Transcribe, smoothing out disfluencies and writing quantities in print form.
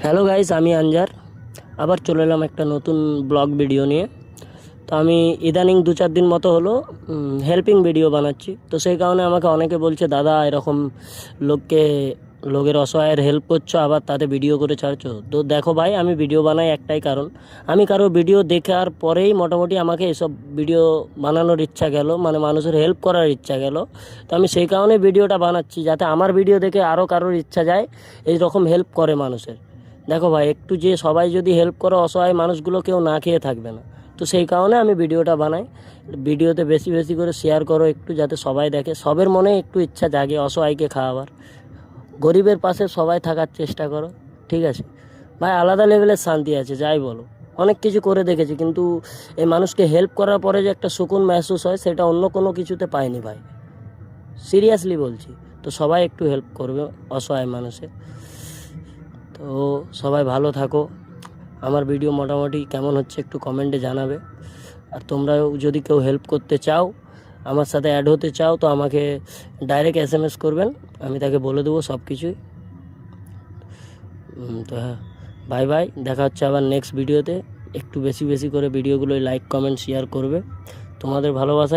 Hello guys, আমি আনজার আবার চলে এলাম একটা নতুন ব্লগ ভিডিও নিয়ে। তো আমি ইদানিং 2-4 দিন মতো হলো হেল্পিং ভিডিও বানাচ্ছি। তো সেই কারণে আমাকে অনেকে বলছে, দাদা এরকম লোকের অসহায়ের হেল্প করছো, আবার তাতে ভিডিও করে ছাড়ছো। তো দেখো ভাই, আমি ভিডিও বানাই একটাই কারণ, আমি কারো ভিডিও দেখার পরেই মোটামুটি আমাকে এসব ভিডিও বানানোর ইচ্ছা গেল, মানে মানুষের হেল্প করার ইচ্ছা গেল। তো আমি সেই কারণে ভিডিওটা বানাচ্ছি, যাতে আমার ভিডিও দেখে আরও কারোর ইচ্ছা যায় এই রকম হেল্প করে মানুষের। দেখো ভাই, একটু যে সবাই যদি হেল্প করে, অসহায় মানুষগুলো কেউ না খেয়ে থাকবে না। তো সেই কারণে আমি ভিডিওটা বানাই। ভিডিওতে বেশি বেশি করে শেয়ার করো একটু, যাতে সবাই দেখে, সবের মনে একটু ইচ্ছা জাগে অসহায়কে খাওয়াবার, গরিবের পাশে সবাই থাকার চেষ্টা করো। ঠিক আছে ভাই, আলাদা লেভেলের শান্তি আছে, যাই বলো। অনেক কিছু করে দেখেছি, কিন্তু এই মানুষকে হেল্প করার পরে যে একটা সুকুন মেহসুস হয়, সেটা অন্য কোনো কিছুতে পাইনি ভাই, সিরিয়াসলি বলছি। তো সবাই একটু হেল্প করবে অসহায় মানুষের। তো সবাই ভালো থাকো। আমার ভিডিও মোটামুটি কেমন হচ্ছে একটু কমেন্টে জানাবে। আর তোমরাও যদি কেউ হেল্প করতে চাও, আমার সাথে অ্যাড হতে চাও, তো আমাকে ডাইরেক্ট SMS করবেন, আমি তাকে বলে দেবো সব কিছুই। তো হ্যাঁ, বাই বাই, দেখা হচ্ছে আবার নেক্সট ভিডিওতে। একটু বেশি বেশি করে ভিডিওগুলো লাইক কমেন্ট শেয়ার করবে, তোমাদের ভালোবাসায়